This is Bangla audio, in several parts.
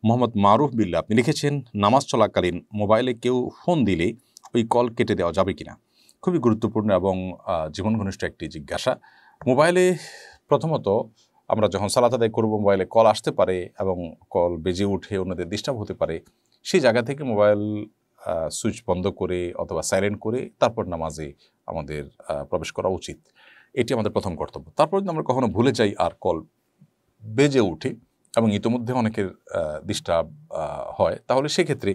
মোহাম্মদ মারুফ বিল্লাহ আপনি লিখেছেন, নামাজ চলাকালীন মোবাইলে কেউ ফোন দিলে ওই কল কেটে দেওয়া যাবে কিনা? খুবই গুরুত্বপূর্ণ এবং জীবন ঘনিষ্ঠ একটি জিজ্ঞাসা। মোবাইলে প্রথমত আমরা যখন সালাত আদায় করব, মোবাইলে কল আসতে পারে এবং কল বেজে উঠে অন্যদের ডিস্টার্ব হতে পারে। সেই জায়গা থেকে মোবাইল সুইচ বন্ধ করে অথবা সাইলেন্ট করে তারপর নামাজে আমাদের প্রবেশ করা উচিত। এটি আমাদের প্রথম কর্তব্য। তারপর যদি আমরা কখনো ভুলে যাই আর কল বেজে উঠে এবং ইতোমধ্যে অনেকের ডিস্টার্ব হয়, তাহলে সেক্ষেত্রে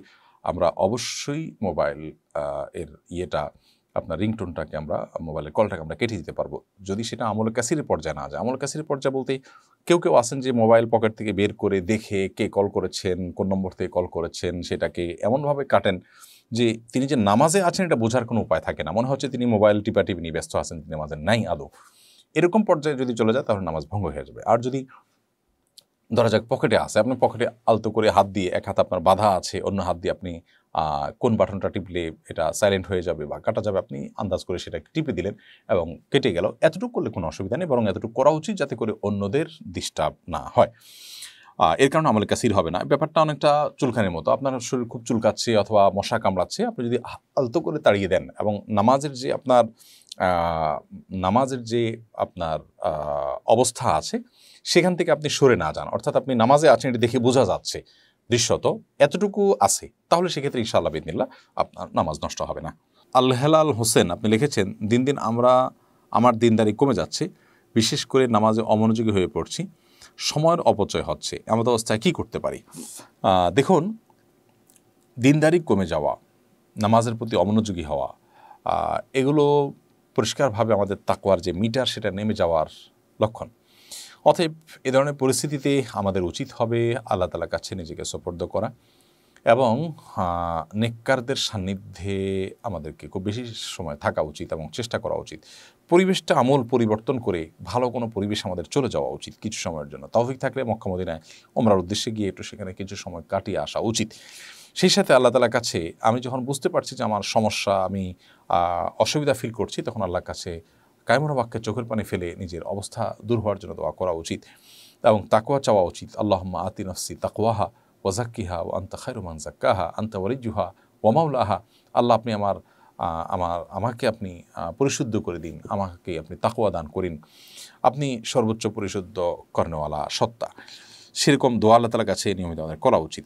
আমরা অবশ্যই মোবাইল এর আপনার রিংটোনটাকে আমরা মোবাইলের কলটাকে আমরা কেটে দিতে পারবো, যদি সেটা আমলে কাসিরের পর্যায়ে না যায়। আমলে কাসিরের পর্যায়ে বলতে কেউ আছেন যে মোবাইল পকেট থেকে বের করে দেখে কে কল করেছেন, কোন নম্বর থেকে কল করেছেন, সেটাকে এমনভাবে কাটেন যে তিনি যে নামাজে আছেন এটা বোঝার কোনো উপায় থাকে না, মনে হচ্ছে তিনি মোবাইল টিপাটিপি নিয়ে ব্যস্ত আছেন, তিনি নামাজে নাই আদৌ। এরকম পর্যায়ে যদি চলে যায় তাহলে নামাজ ভঙ্গ হয়ে যাবে। আর যদি ধরা যাক পকেটে আছে, আপনি পকেটে আলতো করে হাত দিয়ে, এক হাত আপনার বাঁধা আছে, অন্য হাত দিয়ে আপনি কোন বাটনটা টিপলে এটা সাইলেন্ট হয়ে যাবে বা কাটা যাবে, আপনি আন্দাজ করে সেটা টিপে দিলেন এবং কেটে গেল, এতটুকু করলে কোনো অসুবিধা নেই, বরং এতটুকু করা উচিত যাতে করে অন্যদের ডিস্টার্ব না হয়। এর কারণে আমলে কাসির হবে না। ব্যাপারটা অনেকটা চুলকানির মতো। আপনার শরীর খুব চুলকাচ্ছে অথবা মশা কামড়াচ্ছে, আপনি যদি আলতো করে তাড়িয়ে দেন এবং নামাজের যে আপনার অবস্থা আছে সেখান থেকে আপনি সরে না যান, অর্থাৎ আপনি নামাজে আছেন এটা দেখে বোঝা যাচ্ছে দৃশ্যত এতটুকু আছে, তাহলে সেক্ষেত্রে ইনশাআল্লাহ বিদিনিল্লাহ আপনার নামাজ নষ্ট হবে না। আল হেলাল হোসেন আপনি লিখেছেন, দিন দিন আমার দিনদারি কমে যাচ্ছে, বিশেষ করে নামাজে অমনোযোগী হয়ে পড়ছি, সময়ের অপচয় হচ্ছে, এমন অবস্থায় কী করতে পারি? দেখুন, দিনদারি কমে যাওয়া, নামাজের প্রতি অমনোযোগী হওয়া, এগুলো পরিষ্কারভাবে আমাদের তাকওয়ার যে মিটার সেটা নেমে যাওয়ার লক্ষণ। অতএব এ ধরনের পরিস্থিতিতে আমাদের উচিত হবে আল্লাহ তাআলার কাছে নিজেকে সোপর্দ করা এবং নেককারদের সান্নিধ্যে আমাদেরকে খুব বেশি সময় থাকা উচিত এবং চেষ্টা করা উচিত। পরিবেশটা আমূল পরিবর্তন করে ভালো কোনো পরিবেশ আমাদের চলে যাওয়া উচিত কিছু সময়ের জন্য। তৌফিক থাকলে মক্কা মদিনায় ওমরার উদ্দেশ্যে গিয়ে একটু সেখানে কিছু সময় কাটিয়ে আসা উচিত। সেই সাথে আল্লাহ তাআলার কাছে আমি যখন বুঝতে পারছি যে আমার সমস্যা, আমি অসুবিধা ফিল করছি, তখন আল্লাহর কাছে কায়মোনা বাক্যে চোখের পানি ফেলে নিজের অবস্থা দূর হওয়ার জন্য দোয়া করা উচিত এবং তাকওয়া চাওয়া উচিত। আল্লাহুম্মা আতি নফসি তাকওয়াহা ওয়া যাক্কিহা ওয়া আনতা খায়রু মান যাক্কাহা আনতা ওয়ালিয়্যুহা ওয়া মাওলাহা। আল্লাহ, আপনি আমাকে আপনি পরিশুদ্ধ করে দিন, আমাকে আপনি তাকওয়া দান করিন, আপনি সর্বোচ্চ পরিশুদ্ধ কর্নেওয়ালা সত্তা। সেরকম দোয়া আল্লাহ তাআলার কাছে নিয়মিত আমাদের করা উচিত।